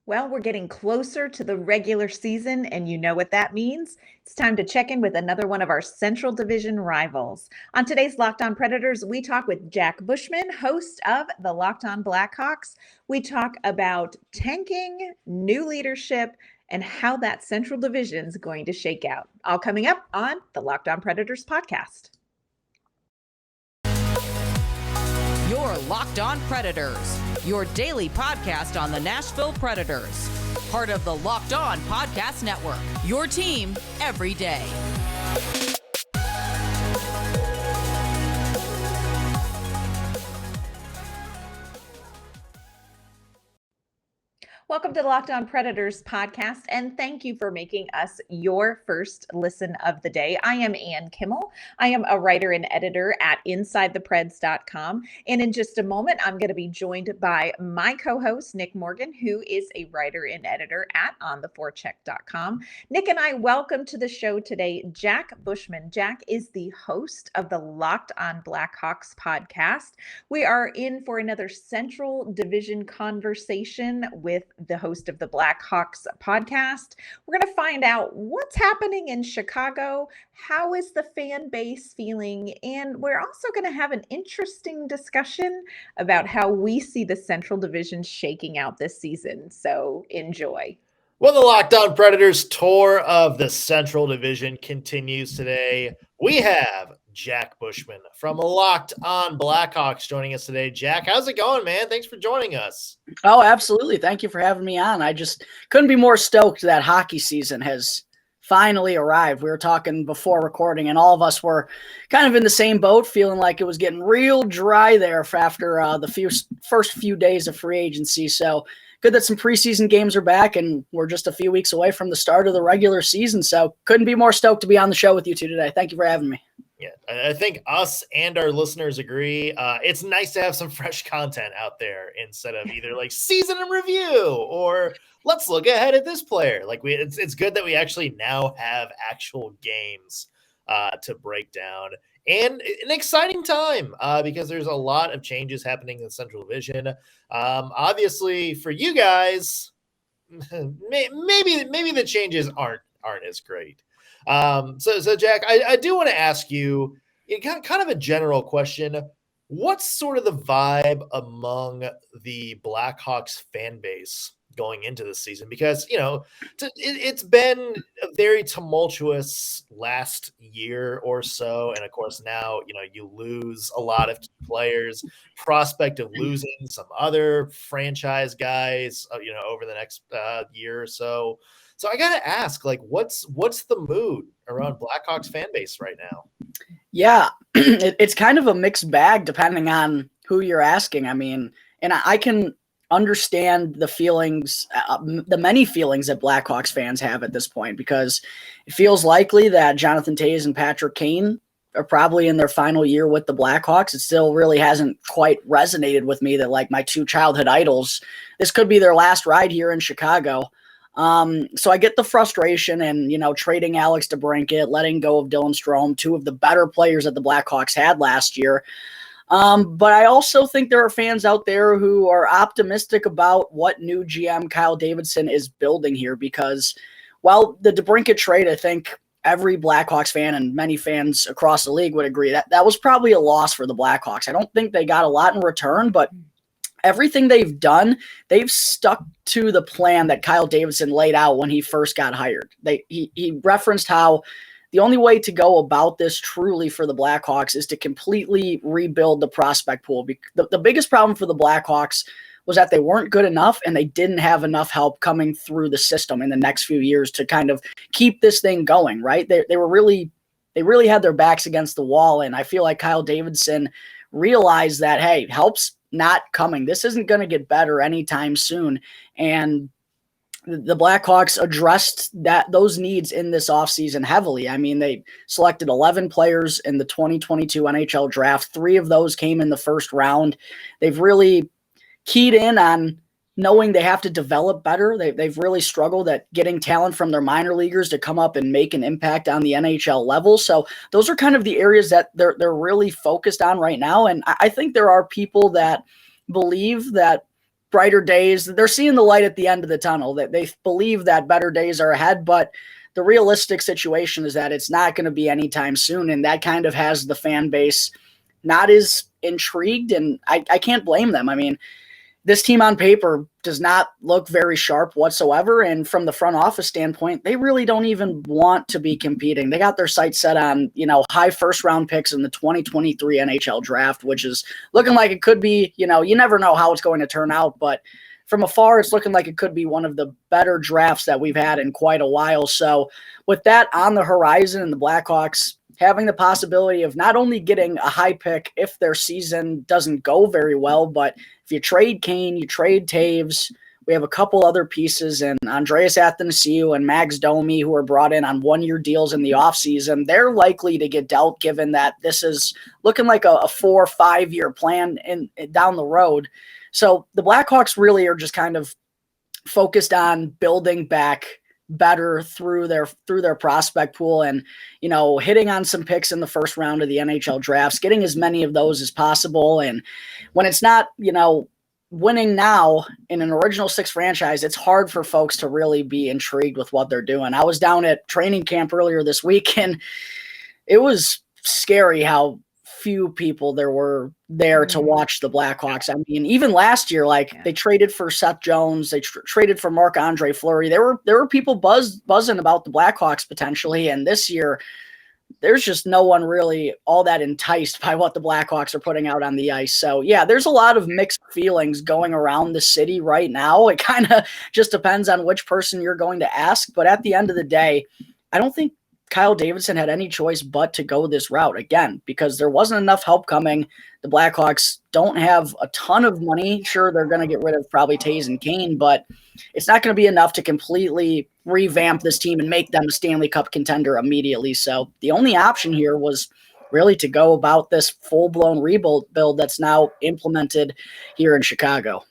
Well, we're getting closer to the regular season, and you know what that means. It's time to check in with another one of our Central Division rivals. On today's Locked On Predators, we talk with Jack Bushman, host of the Locked On Blackhawks. We talk about tanking, new leadership, and how that Central Division is going to shake out. All coming up on the Locked On Predators podcast. Your Locked On Predators, your daily podcast on the Nashville Predators. Part of the Locked On Podcast Network, your team every day. Welcome to the Locked On Predators podcast, and thank you for making us your first listen of the day. I am Ann Kimmel. I am a writer and editor at InsideThePreds.com, and in just a moment, I'm going to be joined by my co-host, Nick Morgan, who is a writer and editor at OnTheForecheck.com. Nick and I welcome to the show today Jack Bushman. Jack is the host of the Locked On Blackhawks podcast. We are in for another Central Division conversation with the host of the Blackhawks podcast. We're going to find out what's happening in Chicago, how is the fan base feeling, and we're also going to have an interesting discussion about how we see the Central Division shaking out this season. So enjoy. Well, the Locked On Predators tour of the Central Division continues today. We have Jack Bushman from Locked On Blackhawks joining us today. Jack, how's it going, man? Thanks for joining us. Oh, absolutely. Thank you for having me on. I just couldn't be more stoked that hockey season has finally arrived. We were talking before recording, and all of us were kind of in the same boat, feeling like it was getting real dry there after the first few days of free agency. So good that some preseason games are back, and we're just a few weeks away from the start of the regular season. So couldn't be more stoked to be on the show with you two today. Thank you for having me. Yeah, I think us and our listeners agree. It's nice to have some fresh content out there instead of either like season in review or let's look ahead at this player. Like it's good that we actually now have actual games to break down, and an exciting time because there's a lot of changes happening in the Central Division. Obviously, for you guys, maybe the changes aren't as great. So Jack, I do want to ask you kind of a general question. What's sort of the vibe among the Blackhawks fan base going into the season? Because, it's been a very tumultuous last year or so. And of course, now, you lose a lot of key players, prospect of losing some other franchise guys, over the next year or so. So I got to ask, what's the mood around Blackhawks fan base right now? Yeah, it's kind of a mixed bag depending on who you're asking. I mean, and I can understand the feelings, the many feelings that Blackhawks fans have at this point, because it feels likely that Jonathan Toews and Patrick Kane are probably in their final year with the Blackhawks. It still really hasn't quite resonated with me that, like, my two childhood idols, this could be their last ride here in Chicago. So I get the frustration and, trading Alex DeBrincat, letting go of Dylan Strome, two of the better players that the Blackhawks had last year. But I also think there are fans out there who are optimistic about what new GM Kyle Davidson is building here, because, well, the DeBrincat trade, I think every Blackhawks fan and many fans across the league would agree that was probably a loss for the Blackhawks. I don't think they got a lot in return, but everything they've done, they've stuck to the plan that Kyle Davidson laid out when he first got hired. He referenced how the only way to go about this truly for the Blackhawks is to completely rebuild the prospect pool. The biggest problem for the Blackhawks was that they weren't good enough and they didn't have enough help coming through the system in the next few years to kind of keep this thing going, right? They really had their backs against the wall, and I feel like Kyle Davidson realized that, hey, help's not coming. This isn't going to get better anytime soon. And the Blackhawks addressed those needs in this offseason heavily. I mean, they selected 11 players in the 2022 NHL draft. 3 of those came in the first round. They've really keyed in on knowing they have to develop better. They've really struggled at getting talent from their minor leaguers to come up and make an impact on the NHL level. So those are kind of the areas that they're really focused on right now. And I think there are people that believe that brighter days. They're seeing the light at the end of the tunnel, that they believe that better days are ahead, but the realistic situation is that it's not going to be anytime soon. And that kind of has the fan base not as intrigued. And I can't blame them. I mean, this team on paper does not look very sharp whatsoever. And from the front office standpoint, they really don't even want to be competing. They got their sights set on, high first round picks in the 2023 NHL draft, which is looking like it could be, you never know how it's going to turn out, but from afar, it's looking like it could be one of the better drafts that we've had in quite a while. So with that on the horizon and the Blackhawks having the possibility of not only getting a high pick if their season doesn't go very well, but if you trade Kane, you trade Toews, we have a couple other pieces, and Andreas Athanasiou and Max Domi, who are brought in on one-year deals in the offseason, they're likely to get dealt given that this is looking like a 4 or 5 year plan down the road. So the Blackhawks really are just kind of focused on building back better through their prospect pool and, hitting on some picks in the first round of the NHL drafts, getting as many of those as possible. And when it's not, winning now in an original six franchise, it's hard for folks to really be intrigued with what they're doing. I was down at training camp earlier this week, and it was scary how few people there were there to watch the Blackhawks. I mean, even last year, they traded for Seth Jones, they traded for Marc-Andre Fleury. There were people buzzing about the Blackhawks potentially, and this year there's just no one really all that enticed by what the Blackhawks are putting out on the ice. So yeah, there's a lot of mixed feelings going around the city right now. It kind of just depends on which person you're going to ask, but at the end of the day, I don't think Kyle Davidson had any choice but to go this route again, because there wasn't enough help coming. The Blackhawks don't have a ton of money. Sure, they're going to get rid of probably Toews and Kane, but it's not going to be enough to completely revamp this team and make them a Stanley Cup contender immediately. So the only option here was really to go about this full-blown rebuild build that's now implemented here in Chicago.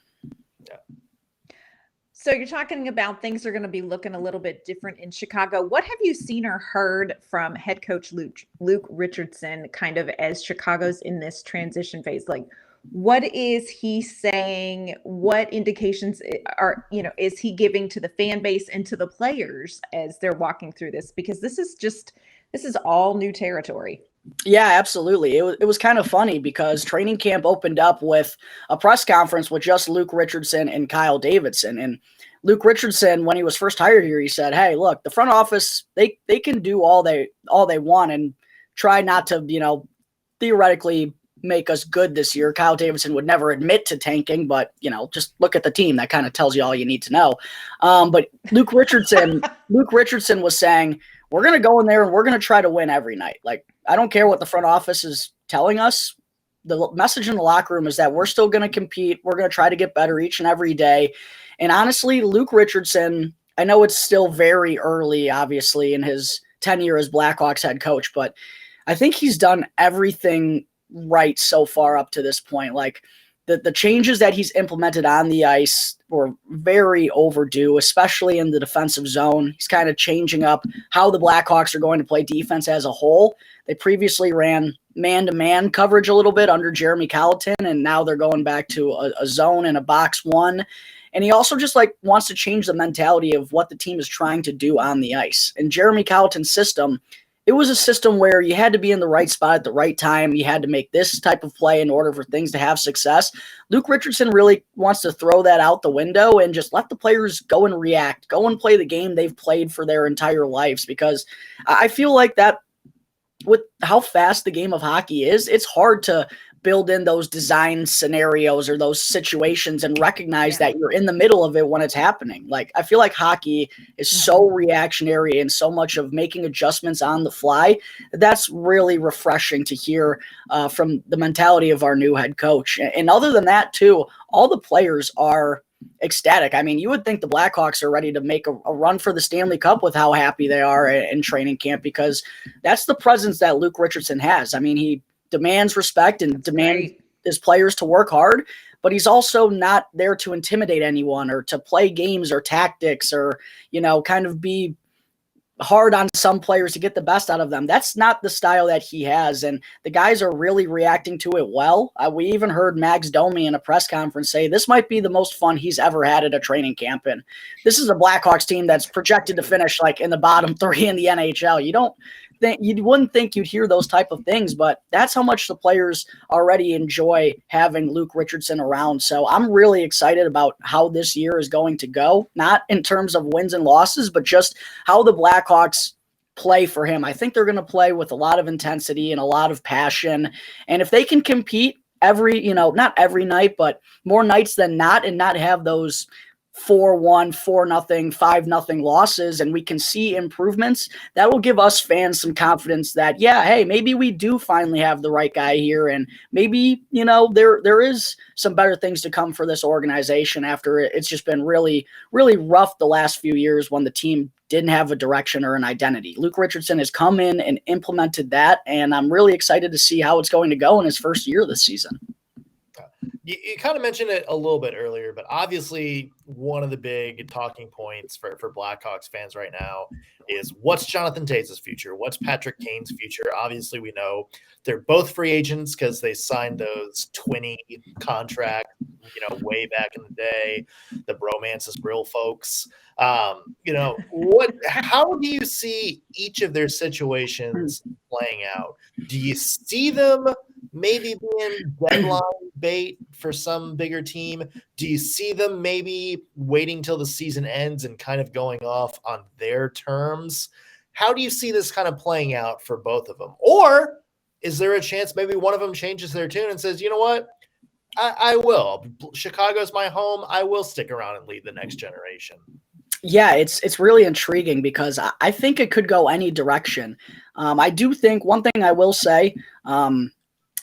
So you're talking about things are going to be looking a little bit different in Chicago. What have you seen or heard from head coach Luke Richardson kind of as Chicago's in this transition phase? Like, what is he saying? What indications is he giving to the fan base and to the players as they're walking through this? Because this is all new territory. Yeah, absolutely. It was kind of funny because training camp opened up with a press conference with just Luke Richardson and Kyle Davidson. And Luke Richardson, when he was first hired here, he said, "Hey, look, the front office, they can do all they want and try not to, theoretically make us good this year." Kyle Davidson would never admit to tanking, but just look at the team. That kind of tells you all you need to know. But Luke Richardson was saying, "We're going to go in there and we're going to try to win every night. Like, I don't care what the front office is telling us. The message in the locker room is that we're still going to compete. We're going to try to get better each and every day." And honestly, Luke Richardson, I know it's still very early, obviously, in his tenure as Blackhawks head coach, but I think he's done everything right so far up to this point. Like, the changes that he's implemented on the ice were very overdue, especially in the defensive zone. He's kind of changing up how the Blackhawks are going to play defense as a whole. They previously ran man-to-man coverage a little bit under Jeremy Colleton, and now they're going back to a zone and a box one. And he also just wants to change the mentality of what the team is trying to do on the ice. In Jeremy Colleton's system, it was a system where you had to be in the right spot at the right time. You had to make this type of play in order for things to have success. Luke Richardson really wants to throw that out the window and just let the players go and react, go and play the game they've played for their entire lives, because I feel like that with how fast the game of hockey is, it's hard to build in those design scenarios or those situations and recognize that you're in the middle of it when it's happening. Like, I feel like hockey is so reactionary and so much of making adjustments on the fly. That's really refreshing to hear from the mentality of our new head coach. And other than that too, all the players are ecstatic. I mean, you would think the Blackhawks are ready to make a run for the Stanley Cup with how happy they are in training camp, because that's the presence that Luke Richardson has. I mean, he demands respect and demands his players to work hard, but he's also not there to intimidate anyone or to play games or tactics or, kind of be hard on some players to get the best out of them. That's not the style that he has, and the guys are really reacting to it well. We even heard Max Domi in a press conference say this might be the most fun he's ever had at a training camp, and this is a Blackhawks team that's projected to finish like in the bottom 3 in the NHL. You wouldn't think you'd hear those type of things, but that's how much the players already enjoy having Luke Richardson around. So I'm really excited about how this year is going to go, not in terms of wins and losses, but just how the Blackhawks play for him. I think they're going to play with a lot of intensity and a lot of passion. And if they can compete not every night, but more nights than not, and not have those 4-1, 4-0, 5-0 losses, and we can see improvements, that will give us fans some confidence that, yeah, hey, maybe we do finally have the right guy here, and maybe, there is some better things to come for this organization after it's just been really, really rough the last few years when the team didn't have a direction or an identity. Luke Richardson has come in and implemented that, and I'm really excited to see how it's going to go in his first year this season. You kind of mentioned it a little bit earlier, but obviously one of the big talking points for Blackhawks fans right now is what's Jonathan Toews' future? What's Patrick Kane's future? Obviously, we know they're both free agents because they signed those 20 contracts, way back in the day. The bromance is real, folks. How do you see each of their situations playing out? Do you see them maybe being deadline bait for some bigger team? Do you see them maybe waiting till the season ends and kind of going off on their terms? How do you see this kind of playing out for both of them? Or is there a chance maybe one of them changes their tune and says, you know what, I will. Chicago's my home. I will stick around and lead the next generation. Yeah, it's really intriguing because I think it could go any direction. I do think one thing I will say,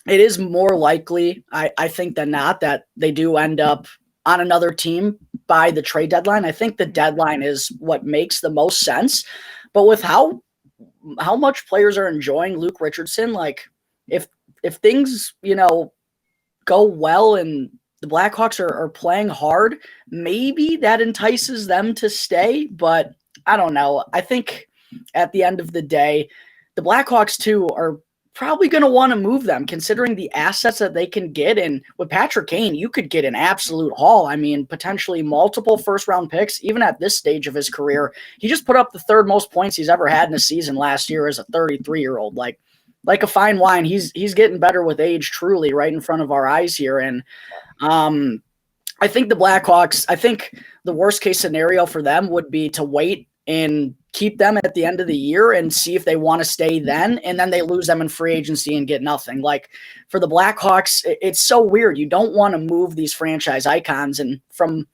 it is more likely, I think, than not that they do end up on another team by the trade deadline. I think the deadline is what makes the most sense. But with how much players are enjoying Luke Richardson, like if things, go well and the Blackhawks are playing hard, maybe that entices them to stay. But I don't know. I think at the end of the day, the Blackhawks too are probably going to want to move them, considering the assets that they can get. And with Patrick Kane, you could get an absolute haul. I mean, potentially multiple first-round picks, even at this stage of his career. He just put up the third most points he's ever had in a season last year as a 33-year-old. Like a fine wine, he's getting better with age, truly, right in front of our eyes here. And I think the Blackhawks, the worst-case scenario for them would be to wait and keep them at the end of the year and see if they want to stay then, and then they lose them in free agency and get nothing. Like for the Blackhawks, it's so weird. You don't want to move these franchise icons, and from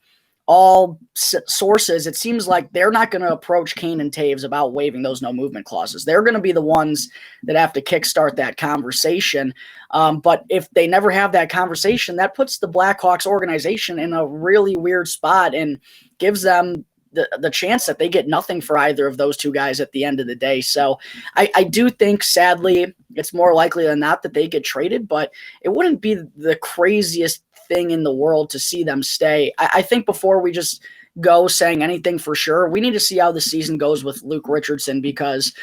all sources, it seems like they're not going to approach Kane and Toews about waiving those no movement clauses. They're going to be the ones that have to kickstart that conversation. But if they never have that conversation, that puts the Blackhawks organization in a really weird spot and gives them the chance that they get nothing for either of those two guys at the end of the day. So I do think, sadly, it's more likely than not that they get traded, but it wouldn't be the craziest thing in the world to see them stay. I think before we just go saying anything for sure, we need to see how the season goes with Luke Richardson, because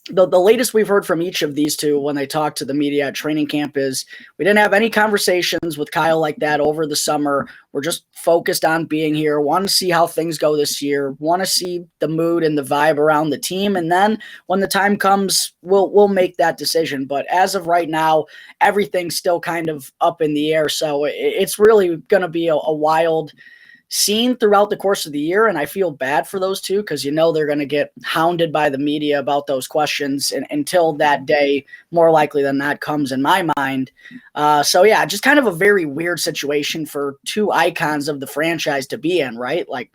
the latest we've heard from each of these two when they talk to the media at training camp is we didn't have any conversations with Kyle like that over the summer. We're just focused on being here, want to see how things go this year, want to see the mood and the vibe around the team. And then when the time comes, we'll make that decision. But as of right now, everything's still kind of up in the air. So it's really going to be a wild scene throughout the course of the year, and I feel bad for those two because they're going to get hounded by the media about those questions until that day, more likely than not, comes in my mind. So yeah, just kind of a very weird situation for two icons of the franchise to be in, right? Like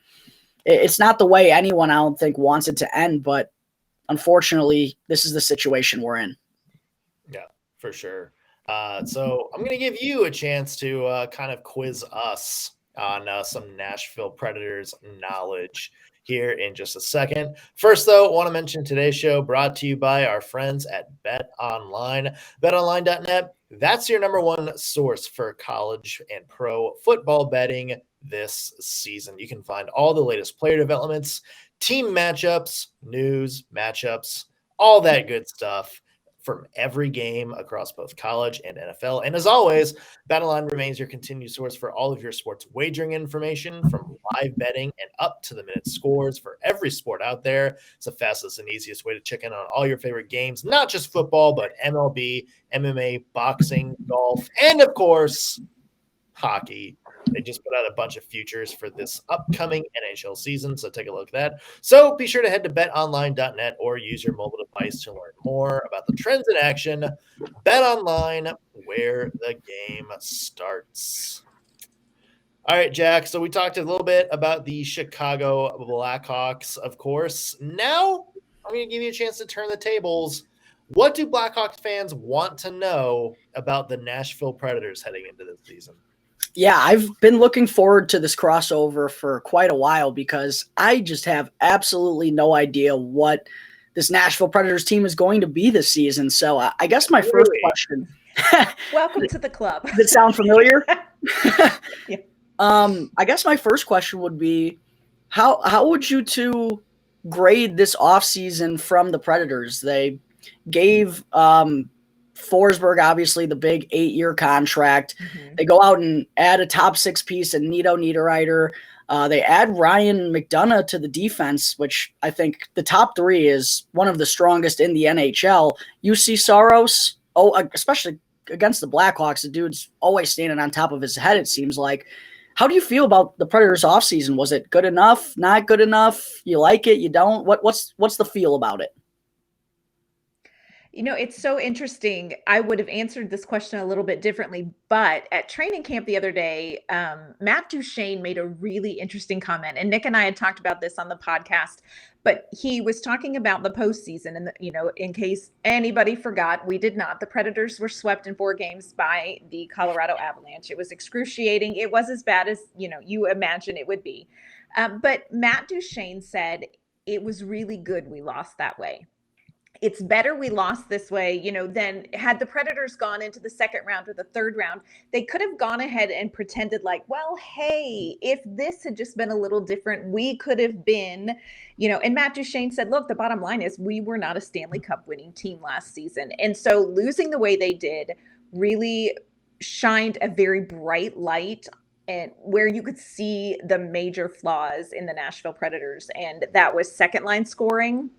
it's not the way anyone, I don't think, wants it to end, but unfortunately, this is the situation we're in. Yeah, for sure. So I'm going to give you a chance to kind of quiz us on some Nashville Predators knowledge here in just a second. First, though, I want to mention today's show brought to you by our friends at BetOnline. BetOnline.net, that's your number one source for college and pro football betting this season. You can find all the latest player developments, team matchups, news, matchups, all that good stuff from every game across both college and NFL. And as always, BetOnline remains your continued source for all of your sports wagering information, from live betting and up to the minute scores for every sport out there. It's the fastest and easiest way to check in on all your favorite games, not just football, but MLB, MMA, boxing, golf, and of course, hockey. They just put out a bunch of futures for this upcoming NHL season, so take a look at that. So be sure to head to betonline.net or use your mobile device to learn more about the trends in action. BetOnline, where the game starts. All right, Jack, so we talked a little bit about the Chicago Blackhawks, of course. Now I'm going to give you a chance to turn the tables. What do Blackhawks fans want to know about the Nashville Predators heading into this season? Yeah, I've been looking forward to this crossover for quite a while because I just have absolutely no idea what this Nashville Predators team is going to be this season. So I guess my first question. Welcome to the club. Does it sound familiar? Yeah. I guess my first question would be, how would you two grade this offseason from the Predators? They gave Forsberg, obviously, the big 8-year contract. Mm-hmm. They go out and add a top 6 piece in Nito Niederreiter. They add Ryan McDonough to the defense, which I think the top 3 is one of the strongest in the NHL. UC Saros, especially against the Blackhawks, the dude's always standing on top of his head, it seems like. How do you feel about the Predators offseason? Was it good enough? Not good enough? You like it? You don't? What's the feel about it? You know, it's so interesting. I would have answered this question a little bit differently, but at training camp the other day, Matt Duchene made a really interesting comment, and Nick and I had talked about this on the podcast, but he was talking about the postseason, and in case anybody forgot, we did not. The Predators were swept in 4 games by the Colorado Avalanche. It was excruciating. It was as bad as you imagine it would be, but Matt Duchene said it was really good we lost that way. It's better we lost this way, than had the Predators gone into the second round or the third round. They could have gone ahead and pretended like, well, hey, if this had just been a little different, we could have been, and Matt Duchene said, look, the bottom line is we were not a Stanley Cup winning team last season. And so losing the way they did really shined a very bright light and where you could see the major flaws in the Nashville Predators. And that was second line scoring.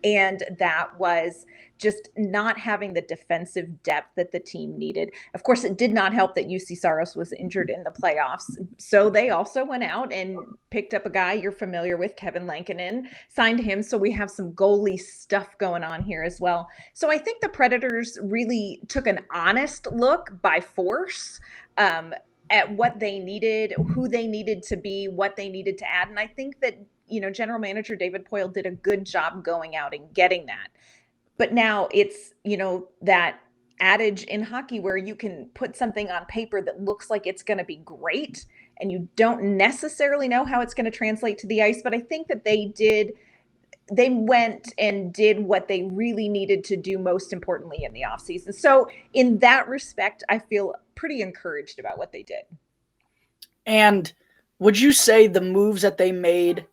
And that was just not having the defensive depth that the team needed. Of course, it did not help that UC Saros was injured in the playoffs. So they also went out and picked up a guy you're familiar with, Kevin Lankinen, signed him. So we have some goalie stuff going on here as well. So I think the Predators really took an honest look by force at what they needed, who they needed to be, what they needed to add. And I think that General Manager David Poile did a good job going out and getting that. But now it's, that adage in hockey where you can put something on paper that looks like it's going to be great and you don't necessarily know how it's going to translate to the ice. But I think that they went and did what they really needed to do most importantly in the offseason. So in that respect, I feel pretty encouraged about what they did. And would you say the moves that they made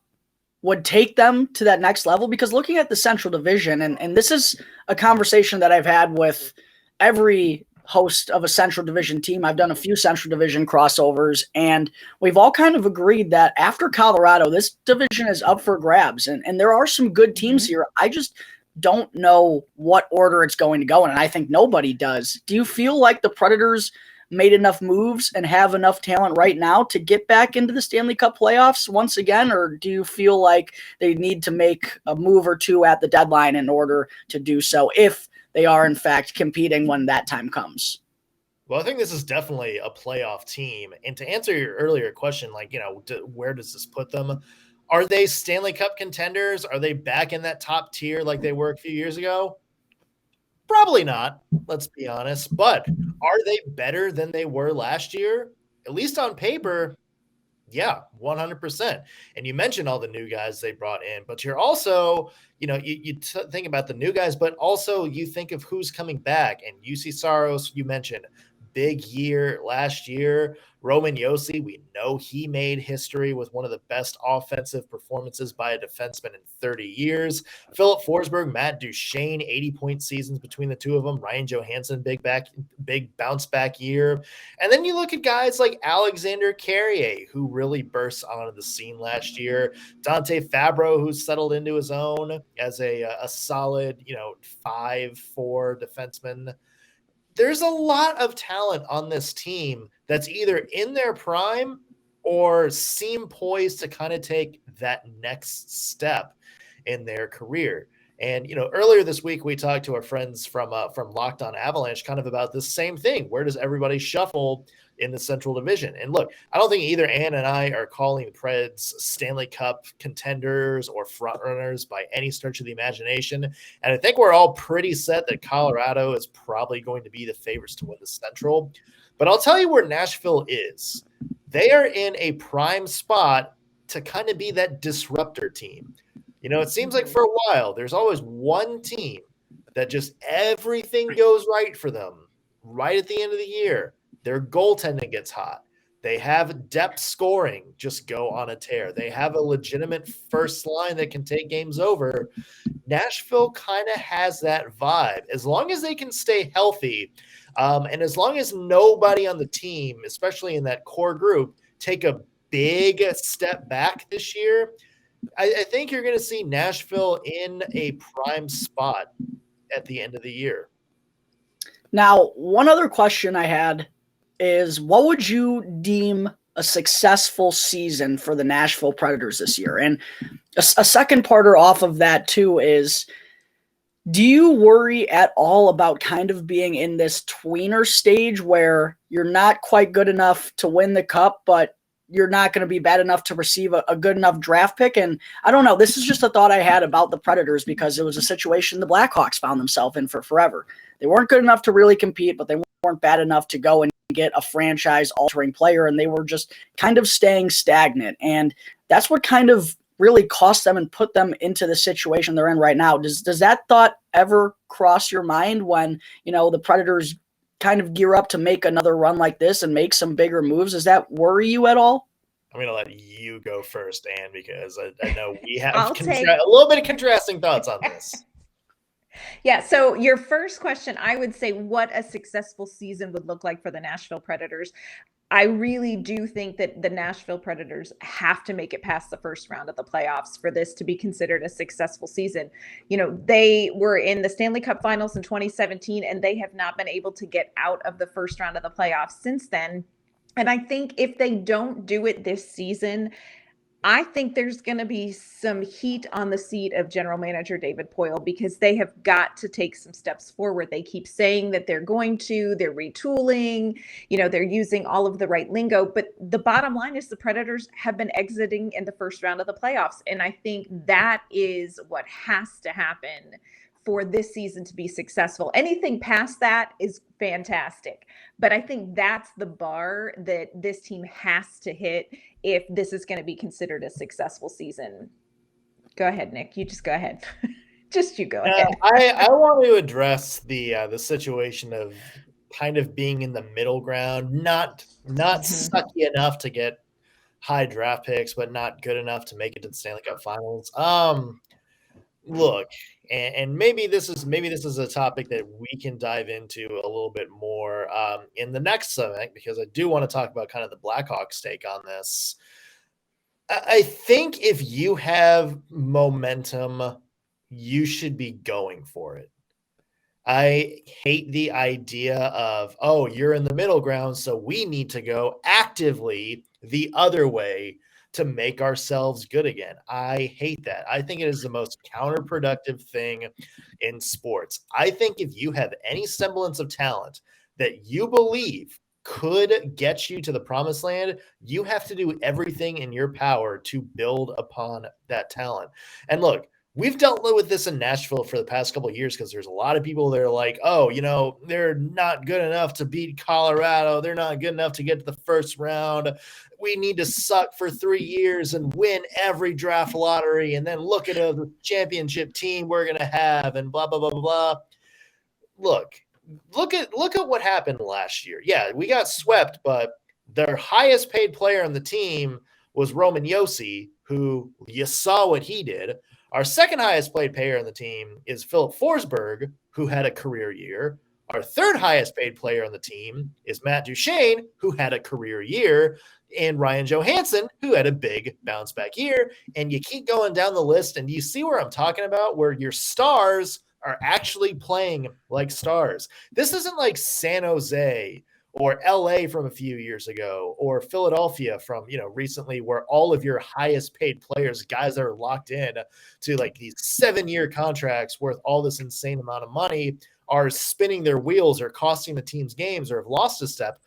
would take them to that next level? Because looking at the Central Division, and this is a conversation that I've had with every host of a Central Division team. I've done a few Central Division crossovers, and we've all kind of agreed that after Colorado, this division is up for grabs. And there are some good teams here. I just don't know what order it's going to go in, and I think nobody does. Do you feel like the Predators made enough moves and have enough talent right now to get back into the Stanley Cup playoffs once again? Or do you feel like they need to make a move or two at the deadline in order to do so, if they are in fact competing when that time comes? Well, I think this is definitely a playoff team. And to answer your earlier question, where does this put them? Are they Stanley Cup contenders? Are they back in that top tier like they were a few years ago? Probably not, let's be honest. But are they better than they were last year? At least on paper, Yeah, 100%. And you mentioned all the new guys they brought in, but you're also, you think about the new guys, but also you think of who's coming back. And UC Saros, you mentioned, big year last year. Roman Yossi, we know he made history with one of the best offensive performances by a defenseman in 30 years. Philip Forsberg, Matt Duchene, 80-point seasons between the two of them. Ryan Johansson, big bounce back year. And then you look at guys like Alexander Carrier, who really burst onto the scene last year. Dante Fabro, who settled into his own as a solid, 5'4" defenseman. There's a lot of talent on this team that's either in their prime or seem poised to kind of take that next step in their career. And, earlier this week, we talked to our friends from Locked On Avalanche kind of about this same thing. Where does everybody shuffle in the Central Division? And look, I don't think either Ann and I are calling the Preds Stanley Cup contenders or frontrunners by any stretch of the imagination. And I think we're all pretty set that Colorado is probably going to be the favorites to win the Central. But I'll tell you where Nashville is. They are in a prime spot to kind of be that disruptor team. It seems like for a while, there's always one team that just everything goes right for them right at the end of the year. Their goaltending gets hot. They have depth scoring just go on a tear. They have a legitimate first line that can take games over. Nashville kind of has that vibe. As long as they can stay healthy, and as long as nobody on the team, especially in that core group, take a big step back this year, I think you're going to see Nashville in a prime spot at the end of the year. Now, one other question I had is, what would you deem a successful season for the Nashville Predators this year? And a second parter off of that too is, do you worry at all about kind of being in this tweener stage where you're not quite good enough to win the cup, but you're not going to be bad enough to receive a good enough draft pick? And I don't know, this is just a thought I had about the Predators because it was a situation the Blackhawks found themselves in for forever. They weren't good enough to really compete, but they weren't bad enough to go and get a franchise-altering player, and they were just kind of staying stagnant. And that's what kind of really cost them and put them into the situation they're in right now. Does that thought ever cross your mind when, the Predators kind of gear up to make another run like this and make some bigger moves? Does that worry you at all? I'm going to let you go first, Ann, because I know we have a little bit of contrasting thoughts on this. Yeah. So your first question, I would say what a successful season would look like for the Nashville Predators. I really do think that the Nashville Predators have to make it past the first round of the playoffs for this to be considered a successful season. They were in the Stanley Cup Finals in 2017, and they have not been able to get out of the first round of the playoffs since then. And I think if they don't do it this season, I think there's going to be some heat on the seat of General Manager David Poile because they have got to take some steps forward. They keep saying that they're going to, they're retooling, they're using all of the right lingo. But the bottom line is the Predators have been exiting in the first round of the playoffs. And I think that is what has to happen for this season to be successful. Anything past that is fantastic. But I think that's the bar that this team has to hit if this is going to be considered a successful season. Go ahead, Nick. You just go ahead. Just you go ahead. I want to address the situation of kind of being in the middle ground, not sucky enough to get high draft picks, but not good enough to make it to the Stanley Cup Finals. Look, and maybe this is a topic that we can dive into a little bit more in the next segment, because I do want to talk about kind of the Blackhawks take on this. I think if you have momentum, you should be going for it. I hate the idea of, you're in the middle ground, so we need to go actively the other way to make ourselves good again. I hate that. I think it is the most counterproductive thing in sports. I think if you have any semblance of talent that you believe could get you to the promised land, you have to do everything in your power to build upon that talent. And look, we've dealt with this in Nashville for the past couple of years because there's a lot of people that are like, oh, they're not good enough to beat Colorado. They're not good enough to get to the first round. We need to suck for 3 years and win every draft lottery and then look at the championship team we're going to have and blah, blah, blah, blah, blah. Look at what happened last year. Yeah, we got swept, but their highest paid player on the team was Roman Josi, who you saw what he did. Our second highest paid player on the team is Philip Forsberg, who had a career year. Our third highest paid player on the team is Matt Duchene, who had a career year, and Ryan Johansson, who had a big bounce back year. And you keep going down the list, and you see where I'm talking about, where your stars are actually playing like stars. This isn't like San Jose or LA from a few years ago, or Philadelphia from, recently, where all of your highest paid players, guys that are locked in to like these 7-year contracts worth all this insane amount of money, are spinning their wheels or costing the team's games or have lost a step.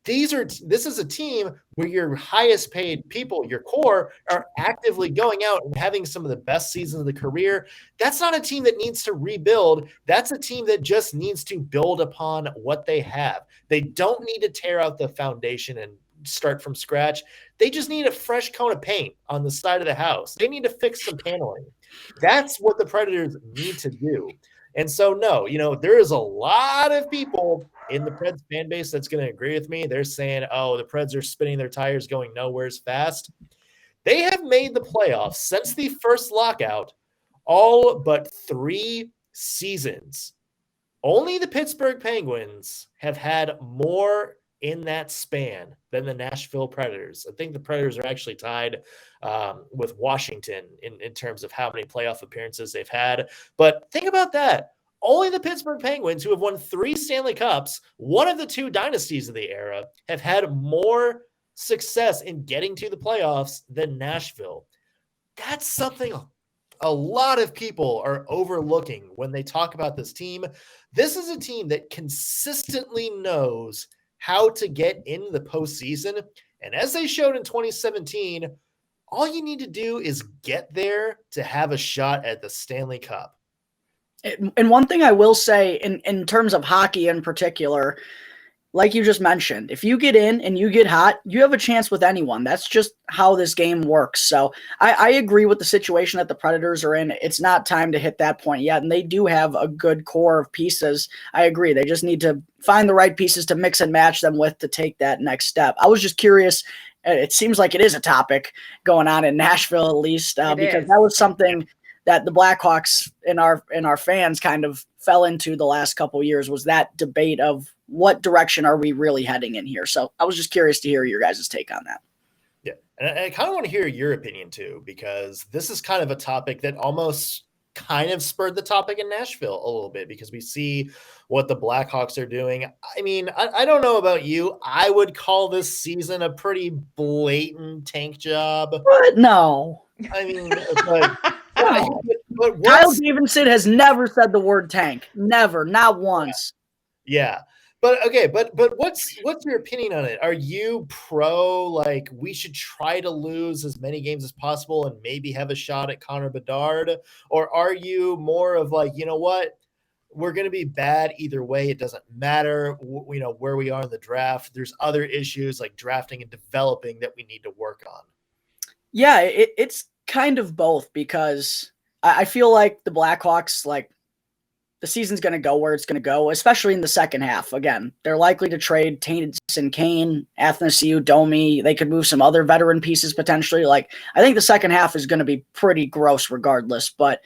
This is a team where your highest paid people, your core, are actively going out and having some of the best seasons of the career. That's not a team that needs to rebuild. That's a team that just needs to build upon what they have. They don't need to tear out the foundation and start from scratch. They just need a fresh coat of paint on the side of the house. They need to fix some paneling. That's what the Predators need to do. And so, no, there is a lot of people in the Preds fan base that's going to agree with me. They're saying, oh, the Preds are spinning their tires going nowhere's fast. They have made the playoffs since the first lockout all but 3 seasons. Only the Pittsburgh Penguins have had more in that span than the Nashville Predators. I think the Predators are actually tied with Washington in terms of how many playoff appearances they've had. But think about that. Only the Pittsburgh Penguins, who have won 3 Stanley Cups, one of the 2 dynasties of the era, have had more success in getting to the playoffs than Nashville. That's something a lot of people are overlooking when they talk about this team. This is a team that consistently knows how to get into the postseason. And as they showed in 2017, all you need to do is get there to have a shot at the Stanley Cup. And one thing I will say in terms of hockey in particular, like you just mentioned, if you get in and you get hot, you have a chance with anyone. That's just how this game works. So I agree with the situation that the Predators are in. It's not time to hit that point yet. And they do have a good core of pieces. I agree. They just need to find the right pieces to mix and match them with to take that next step. I was just curious. It seems like it is a topic going on in Nashville, at least, because that was something that the Blackhawks and our fans kind of fell into the last couple of years, was that debate of what direction are we really heading in here. So I was just curious to hear your guys' take on that. Yeah. And I kind of want to hear your opinion too, because this is kind of a topic that almost kind of spurred the topic in Nashville a little bit, because we see what the Blackhawks are doing. I mean, I don't know about you. I would call this season a pretty blatant tank job. What? No. I mean, but Kyle Davidson has never said the word tank. Never. Not once. Yeah. But okay, but what's your opinion on it? Are you pro, like, we should try to lose as many games as possible and maybe have a shot at Connor Bedard? Or are you more of like, you know what? We're going to be bad either way. It doesn't matter, where we are in the draft. There's other issues like drafting and developing that we need to work on. Yeah, it's kind of both, because I feel like the Blackhawks, like, the season's going to go where it's going to go, especially in the second half. Again, they're likely to trade Toews and Kane, Athanasiou, Domi. They could move some other veteran pieces potentially. Like, I think the second half is going to be pretty gross regardless, but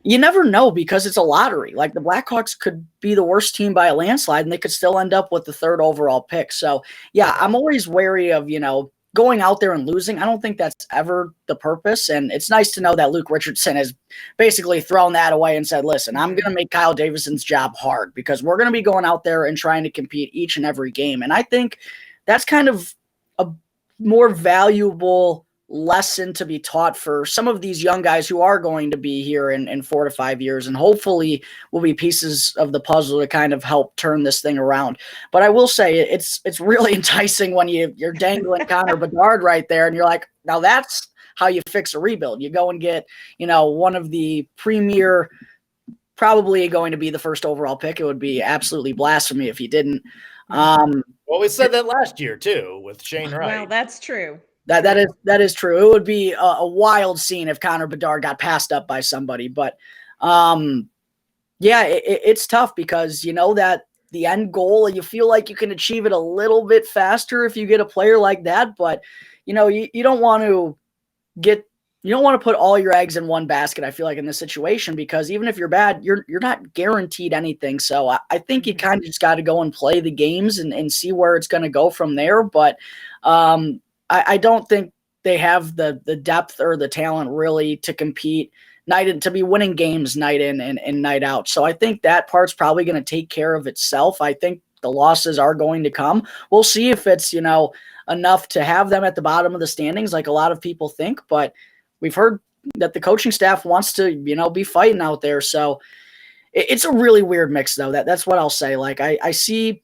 you never know, because it's a lottery. Like, the Blackhawks could be the worst team by a landslide and they could still end up with the 3rd overall pick. So yeah, I'm always wary of, going out there and losing. I don't think that's ever the purpose. And it's nice to know that Luke Richardson has basically thrown that away and said, listen, I'm going to make Kyle Davidson's job hard, because we're going to be going out there and trying to compete each and every game. And I think that's kind of a more valuable lesson to be taught for some of these young guys who are going to be here in 4 to 5 years, and hopefully will be pieces of the puzzle to kind of help turn this thing around. But I will say it's really enticing when you're dangling Connor Bedard right there, and you're like, now that's how you fix a rebuild. You go and get, one of the premier, probably going to be the first overall pick. It would be absolutely blasphemy if you didn't. Well, we said that last year too with Shane Wright. Well, that's true. That is true. It would be a wild scene if Connor Bedard got passed up by somebody. But it's tough because that the end goal, you feel like you can achieve it a little bit faster if you get a player like that. But you don't want to put all your eggs in one basket, I feel like, in this situation, because even if you're bad, you're not guaranteed anything. So I think you kind of just got to go and play the games and see where it's going to go from there. But I don't think they have the depth or the talent really to compete to be winning games night in and night out. So I think that part's probably going to take care of itself. I think the losses are going to come. We'll see if it's, enough to have them at the bottom of the standings like a lot of people think, but we've heard that the coaching staff wants to, be fighting out there. So it's a really weird mix, though. That's what I'll say. Like, I see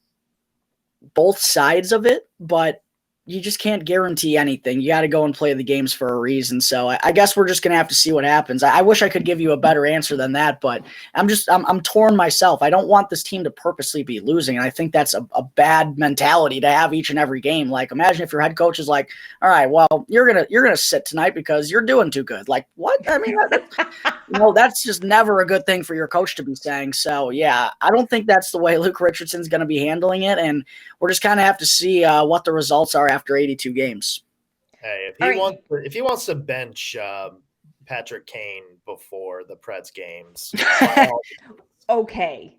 both sides of it, but you just can't guarantee anything. You got to go and play the games for a reason. So I guess we're just going to have to see what happens. I wish I could give you a better answer than that, but I'm torn myself. I don't want this team to purposely be losing. And I think that's a bad mentality to have each and every game. Like, imagine if your head coach is like, all right, well, you're going to sit tonight because you're doing too good. Like, what? I mean, that's just never a good thing for your coach to be saying. So yeah, I don't think that's the way Luke Richardson's going to be handling it. And we're just kind of have to see what the results are after 82 games. Hey, if he wants to bench Patrick Kane before the Preds games. Okay.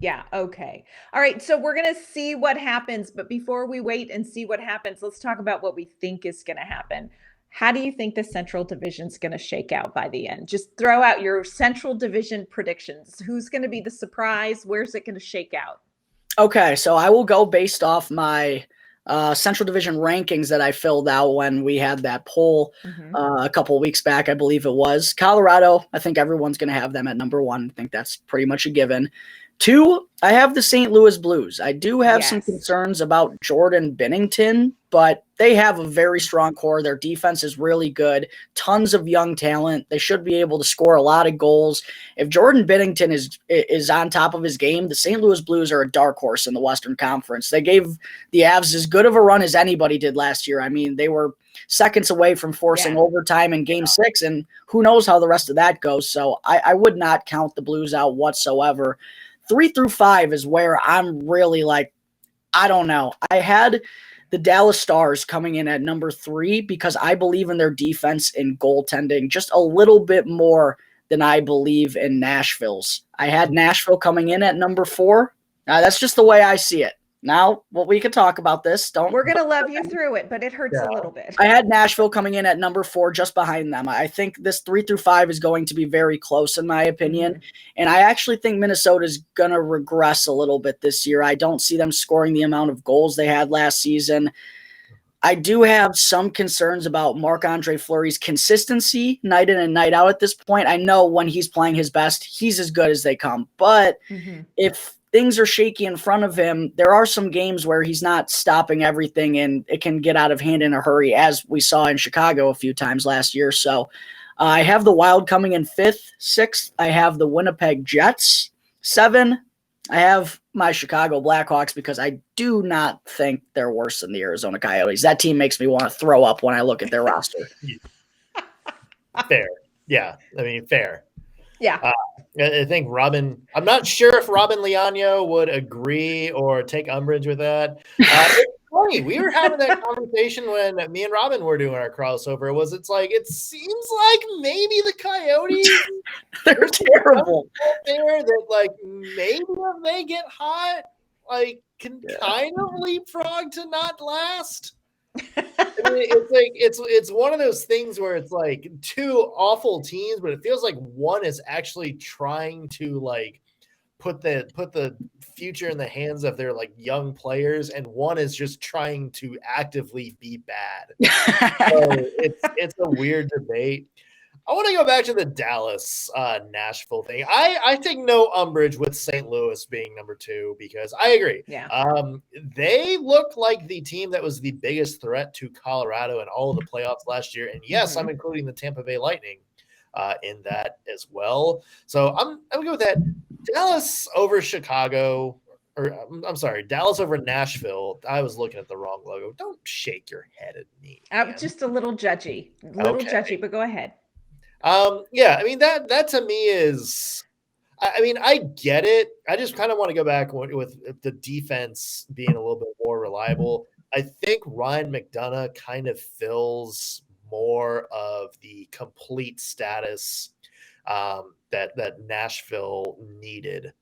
Yeah. Okay. All right. So we're going to see what happens. But before we wait and see what happens, let's talk about what we think is going to happen. How do you think the Central Division is going to shake out by the end? Just throw out your Central Division predictions. Who's going to be the surprise? Where's it going to shake out? Okay. So I will go based off my Central Division rankings that I filled out when we had that poll a couple of weeks back, I believe it was. Colorado, I think everyone's going to have them at number 1. I think that's pretty much a given. 2, I have the St. Louis Blues. I do have some concerns about Jordan Binnington, but they have a very strong core. Their defense is really good. Tons of young talent. They should be able to score a lot of goals. If Jordan Binnington is on top of his game, the St. Louis Blues are a dark horse in the Western Conference. They gave the Avs as good of a run as anybody did last year. I mean, they were seconds away from forcing overtime in Game 6, and who knows how the rest of that goes. So I would not count the Blues out whatsoever. 3 through 5 is where I'm really like, I don't know. I had the Dallas Stars coming in at number 3 because I believe in their defense and goaltending just a little bit more than I believe in Nashville's. I had Nashville coming in at number 4. Now, that's just the way I see it. Now, we can talk about this. We're going to love you through it, but it hurts a little bit. I had Nashville coming in at number 4, just behind them. I think this 3 through 5 is going to be very close, in my opinion. And I actually think Minnesota is going to regress a little bit this year. I don't see them scoring the amount of goals they had last season. I do have some concerns about Marc-Andre Fleury's consistency night in and night out at this point. I know when he's playing his best, he's as good as they come. But if things are shaky in front of him, there are some games where he's not stopping everything and it can get out of hand in a hurry, as we saw in Chicago a few times last year. So I have the Wild coming in 5th. 6th, I have the Winnipeg Jets. 7, I have my Chicago Blackhawks because I do not think they're worse than the Arizona Coyotes. That team makes me want to throw up when I look at their roster. Fair. Yeah. I mean, fair. Yeah. I think I'm not sure if Robin Leano would agree or take umbrage with that. It's funny. We were having that conversation when me and Robin were doing our crossover. It seems like maybe the Coyotes, they're terrible there that maybe if they get hot, can kind of leapfrog to not last. I mean, it's one of those things where it's like 2 awful teams, but it feels like one is actually trying to put the future in the hands of their young players, and one is just trying to actively be bad. So it's a weird debate. I want to go back to the Dallas Nashville thing. I take no umbrage with St. Louis being number 2 because I agree. Yeah. They look like the team that was the biggest threat to Colorado in all of the playoffs last year. And yes, I'm including the Tampa Bay Lightning in that as well. So I'm going to go with that. Dallas over Chicago. Or I'm sorry, Dallas over Nashville. I was looking at the wrong logo. Don't shake your head at me. Just a little judgy, judgy, but go ahead. Yeah, I mean that to me is, I mean, I get it. I just kind of want to go back with the defense being a little bit more reliable. I think Ryan McDonough kind of fills more of the complete status that Nashville needed.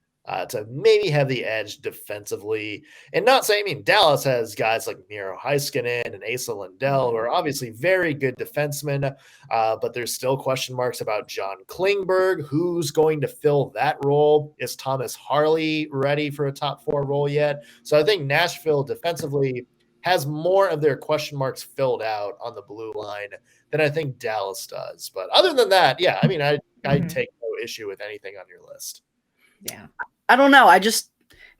To maybe have the edge defensively, and not saying, I mean, Dallas has guys like Miro Heiskanen and Asa Lindell, who are obviously very good defensemen, but there's still question marks about John Klingberg. Who's going to fill that role? Is Thomas Harley ready for a top 4 role yet? So I think Nashville defensively has more of their question marks filled out on the blue line than I think Dallas does. But other than that, yeah, I mean, I take no issue with anything on your list. Yeah. I don't know.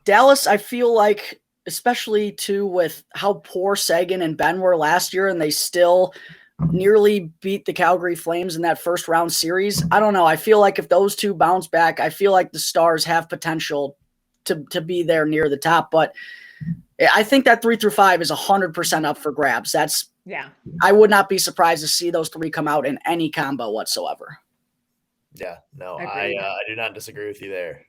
Dallas, I feel like, especially too with how poor Sagan and Ben were last year, and they still nearly beat the Calgary Flames in that first round series. I don't know. I feel like if those two bounce back, I feel like the Stars have potential to be there near the top. But I think that 3 through 5 is 100% up for grabs. I would not be surprised to see those 3 come out in any combo whatsoever. Yeah, no, I do not disagree with you there.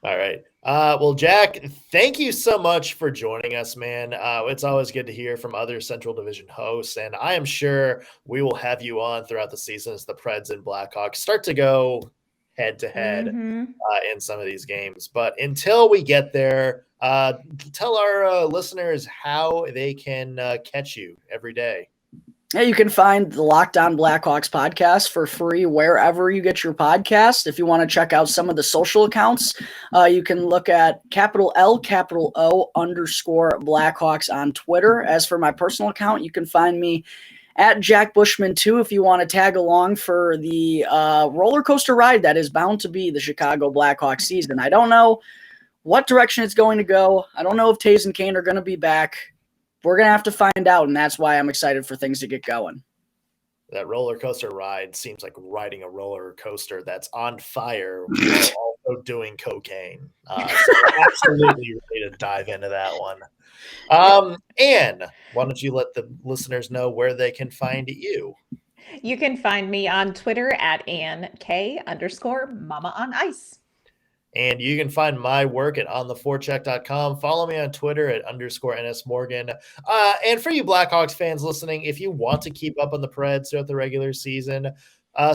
All right. Well, Jack, thank you so much for joining us, man. It's always good to hear from other Central Division hosts, and I am sure we will have you on throughout the season as the Preds and Blackhawks start to go head-to-head in some of these games. But until we get there, tell our listeners how they can catch you every day. Yeah, you can find the Locked On Blackhawks podcast for free wherever you get your podcast. If you want to check out some of the social accounts, you can look at _Blackhawks on Twitter. As for my personal account, you can find me at Jack Bushman 2 if you want to tag along for the roller coaster ride that is bound to be the Chicago Blackhawks season. I don't know what direction it's going to go. I don't know if Toews and Kane are going to be back. We're going to have to find out, and that's why I'm excited for things to get going. That roller coaster ride seems like riding a roller coaster that's on fire while also doing cocaine. So absolutely ready to dive into that one. Anne, why don't you let the listeners know where they can find you? You can find me on Twitter at AnnK_Mama on Ice. And you can find my work at ontheforecheck.com. Follow me on Twitter at _NSMorgan. And for you Blackhawks fans listening, if you want to keep up on the Preds throughout the regular season,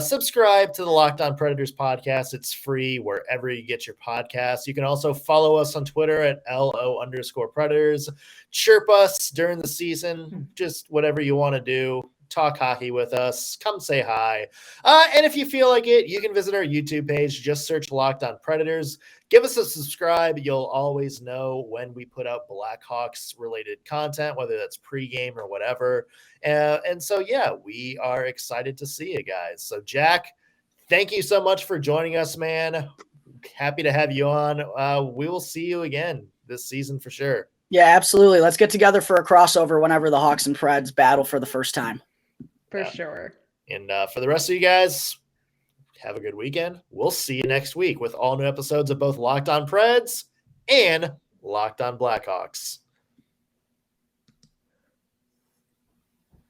subscribe to the Locked On Predators podcast. It's free wherever you get your podcasts. You can also follow us on Twitter at LO_Predators. Chirp us during the season, just whatever you want to do. Talk hockey with us. Come say hi. And if you feel like it, you can visit our YouTube page. Just search Locked On Predators. Give us a subscribe. You'll always know when we put out Blackhawks related content, whether that's pregame or whatever. And so, yeah, we are excited to see you guys. So, Jack, thank you so much for joining us, man. Happy to have you on. We will see you again this season for sure. Yeah, absolutely. Let's get together for a crossover whenever the Hawks and Preds battle for the first time. For sure. And for the rest of you guys, have a good weekend. We'll see you next week with all new episodes of both Locked On Preds and Locked On Blackhawks.